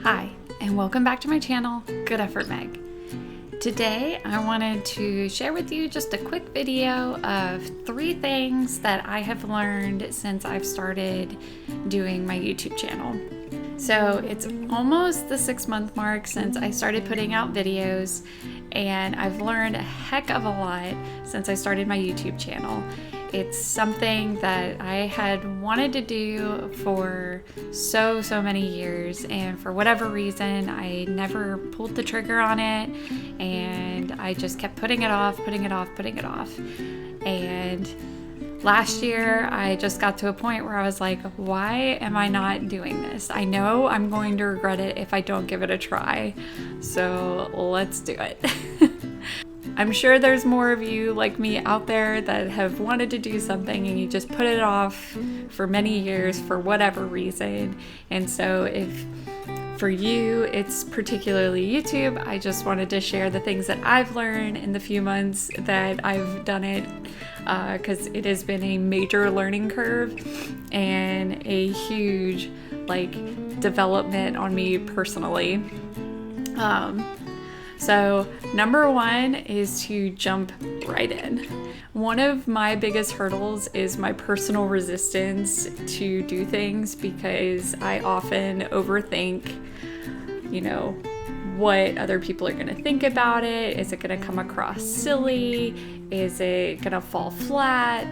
Hi, and welcome back to my channel, Good Effort Meg. Today, I wanted to share with you just a quick video of 3 things that I have learned since I've started doing my YouTube channel. So it's almost the 6-month mark since I started putting out videos, and I've learned a heck of a lot since I started my YouTube channel. It's something that I had wanted to do for so many years, and for whatever reason I never pulled the trigger on it, and I just kept putting it off. And last year I just got to a point where I was like, why am I not doing this? I know I'm going to regret it if I don't give it a try, so let's do it. I'm sure there's more of you like me out there that have wanted to do something and you just put it off for many years for whatever reason. And so if for you it's particularly YouTube, I just wanted to share the things that I've learned in the few months that I've done it, because it has been a major learning curve and a huge development on me personally. So number 1 is to jump right in. One of my biggest hurdles is my personal resistance to do things, because I often overthink, what other people are going to think about it. Is it going to come across silly? Is it going to fall flat?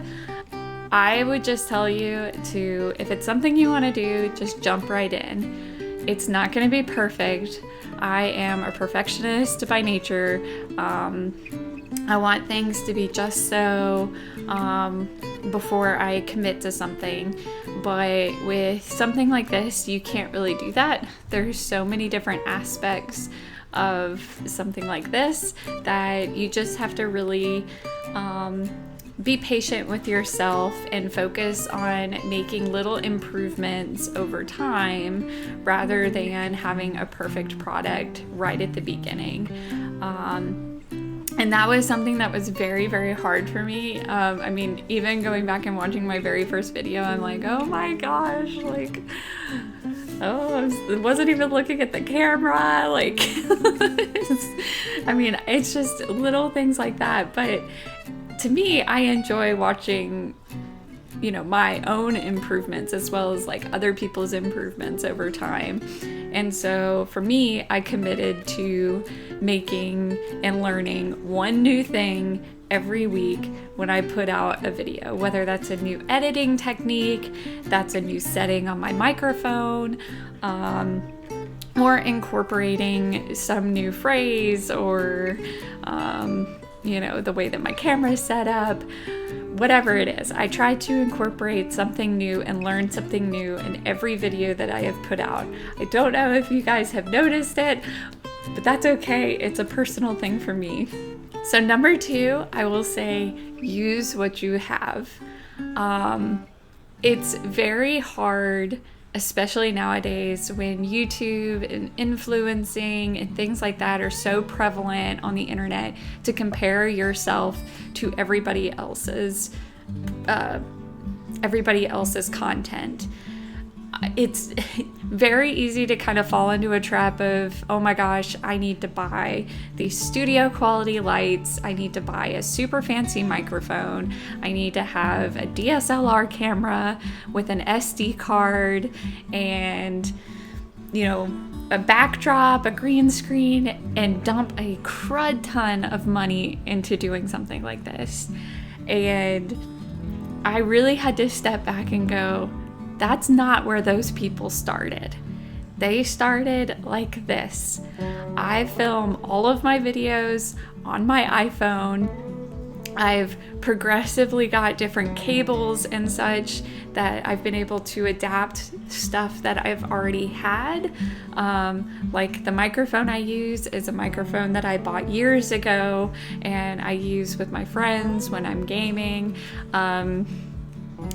I would just tell you if it's something you want to do, just jump right in. It's not going to be perfect. I am a perfectionist by nature. I want things to be just so before I commit to something. But with something like this, you can't really do that. There's so many different aspects of something like this that you just have to really be patient with yourself and focus on making little improvements over time rather than having a perfect product right at the beginning. And that was something that was very hard for me. Even going back and watching my very first video, I'm like, oh my gosh, I wasn't even looking at the camera. It's just little things like that. But to me, I enjoy watching, my own improvements as well as other people's improvements over time. And so for me, I committed to making and learning one new thing every week when I put out a video, whether that's a new editing technique, that's a new setting on my microphone, or incorporating some new phrase, or the way that my camera is set up, whatever it is. I try to incorporate something new and learn something new in every video that I have put out. I don't know if you guys have noticed it, but that's okay. It's a personal thing for me. So number 2, I will say use what you have. It's very hard, especially nowadays when YouTube and influencing and things like that are so prevalent on the internet, to compare yourself to everybody else's content. It's very easy to kind of fall into a trap of, oh my gosh, I need to buy these studio quality lights, I need to buy a super fancy microphone, I need to have a DSLR camera with an SD card and a backdrop, a green screen, and dump a crud ton of money into doing something like this. And I really had to step back and go, that's not where those people started. They started like this. I film all of my videos on my iPhone. I've progressively got different cables and such that I've been able to adapt stuff that I've already had. The microphone I use is a microphone that I bought years ago and I use with my friends when I'm gaming.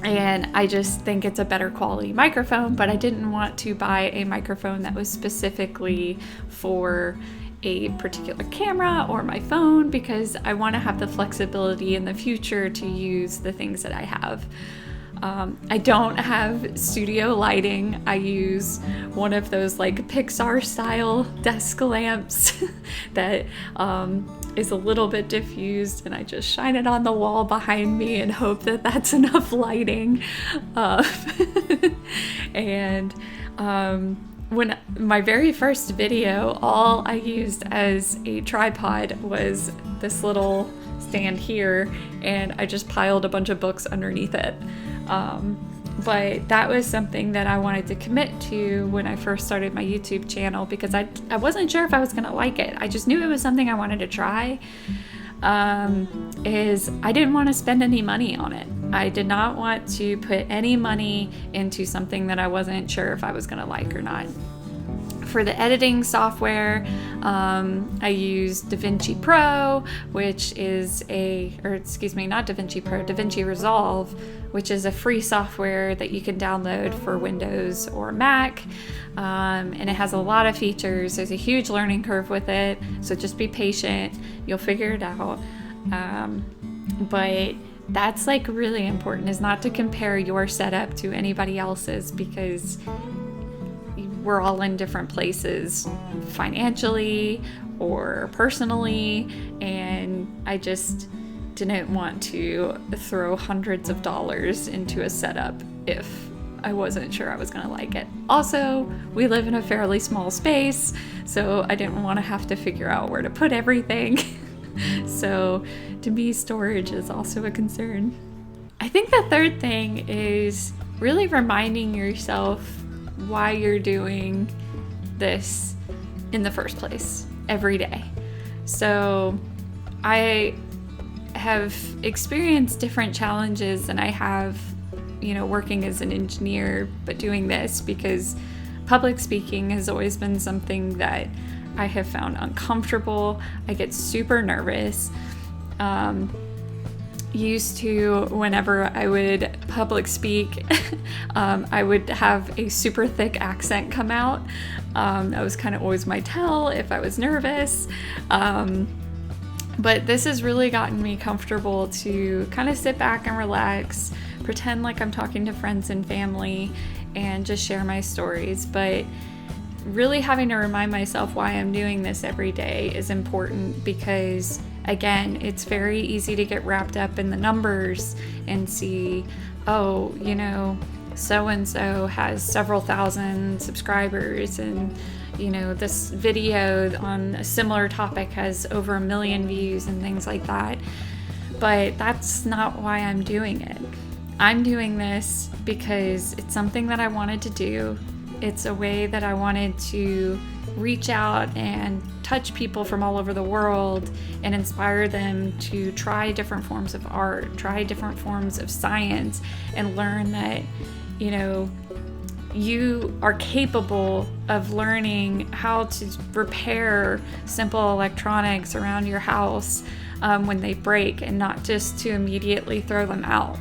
And I just think it's a better quality microphone, but I didn't want to buy a microphone that was specifically for a particular camera or my phone, because I want to have the flexibility in the future to use the things that I have. I don't have studio lighting. I use one of those like Pixar style desk lamps that is a little bit diffused, and I just shine it on the wall behind me and hope that that's enough lighting. And when my very first video, all I used as a tripod was this little stand here, and I just piled a bunch of books underneath it. But that was something that I wanted to commit to when I first started my YouTube channel, because I wasn't sure if I was gonna like it. I just knew it was something I wanted to try. Is I didn't want to spend any money on it. I did not want to put any money into something that I wasn't sure if I was gonna like or not. For the editing software, I use DaVinci Pro, which is not DaVinci Pro, DaVinci Resolve, which is a free software that you can download for Windows or Mac. And it has a lot of features. There's a huge learning curve with it, so just be patient. You'll figure it out. But that's like really important, is not to compare your setup to anybody else's, because we're all in different places financially or personally, and I just didn't want to throw hundreds of dollars into a setup if I wasn't sure I was gonna like it. Also, we live in a fairly small space, so I didn't want to have to figure out where to put everything. So to me, storage is also a concern. I think the third thing is really reminding yourself why you're doing this in the first place every day. So I have experienced different challenges than I have, working as an engineer, but doing this, because public speaking has always been something that I have found uncomfortable. I get super nervous. Used to, whenever I would public speak, I would have a super thick accent come out. That was kind of always my tell if I was nervous. But this has really gotten me comfortable to kind of sit back and relax, pretend like I'm talking to friends and family, and just share my stories. But really having to remind myself why I'm doing this every day is important, because again, it's very easy to get wrapped up in the numbers and see, so-and-so has several thousand subscribers, and this video on a similar topic has over 1 million views and things like that. But that's not why I'm doing it. I'm doing this because it's something that I wanted to do. It's a way that I wanted to reach out and touch people from all over the world and inspire them to try different forms of art, try different forms of science, and learn that, you are capable of learning how to repair simple electronics around your house when they break, and not just to immediately throw them out.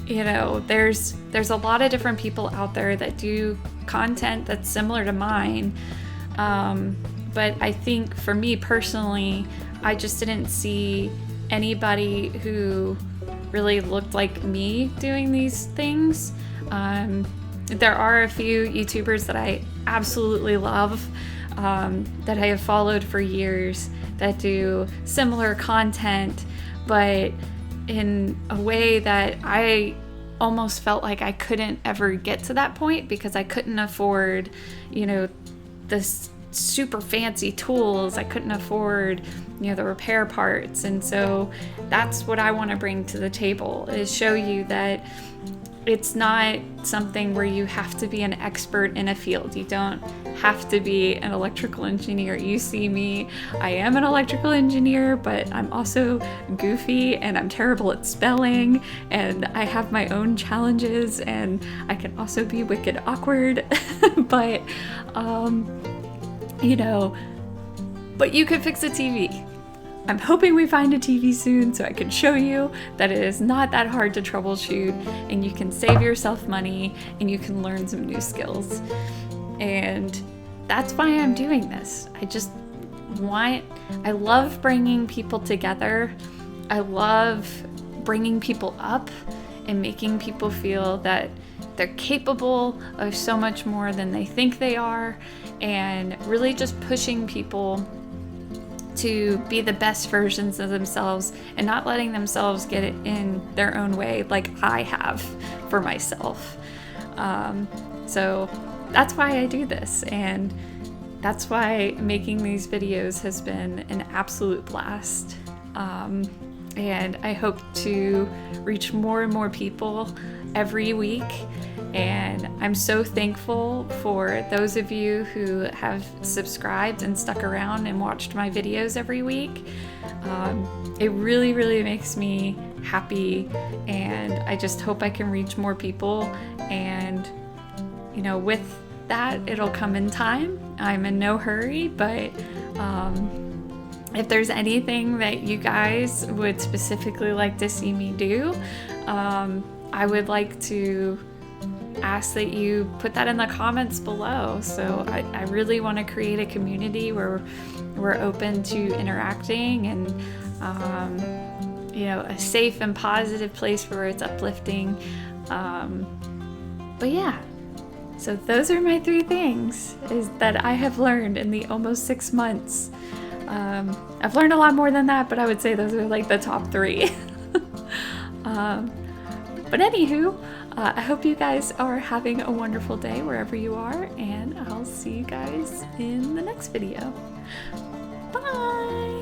There's a lot of different people out there that do content that's similar to mine. But I think for me personally, I just didn't see anybody who really looked like me doing these things. There are a few YouTubers that I absolutely love, that I have followed for years, that do similar content, but in a way that I almost felt like I couldn't ever get to that point, because I couldn't afford, this super fancy tools. I couldn't afford, the repair parts. And so that's what I want to bring to the table, is show you that it's not something where you have to be an expert in a field. You don't have to be an electrical engineer. You see me, I am an electrical engineer, but I'm also goofy and I'm terrible at spelling, and I have my own challenges, and I can also be wicked awkward. But, but you could fix a TV. I'm hoping we find a TV soon so I can show you that it is not that hard to troubleshoot, and you can save yourself money, and you can learn some new skills. And that's why I'm doing this. I love bringing people together. I love bringing people up and making people feel that they're capable of so much more than they think they are, and really just pushing people to be the best versions of themselves and not letting themselves get it in their own way like I have for myself. So that's why I do this, and that's why making these videos has been an absolute blast. And I hope to reach more and more people every week. And I'm so thankful for those of you who have subscribed and stuck around and watched my videos every week. It really, really makes me happy, and I just hope I can reach more people. And, you know, with that, it'll come in time. I'm in no hurry, but if there's anything that you guys would specifically like to see me do, I would like to ask that you put that in the comments below. So I really want to create a community where we're open to interacting, and you know, a safe and positive place where it's uplifting. But yeah, so those are my 3 things is that I have learned in the almost 6 months. I've learned a lot more than that, but I would say those are like the top 3. But anywho, I hope you guys are having a wonderful day wherever you are, and I'll see you guys in the next video. Bye!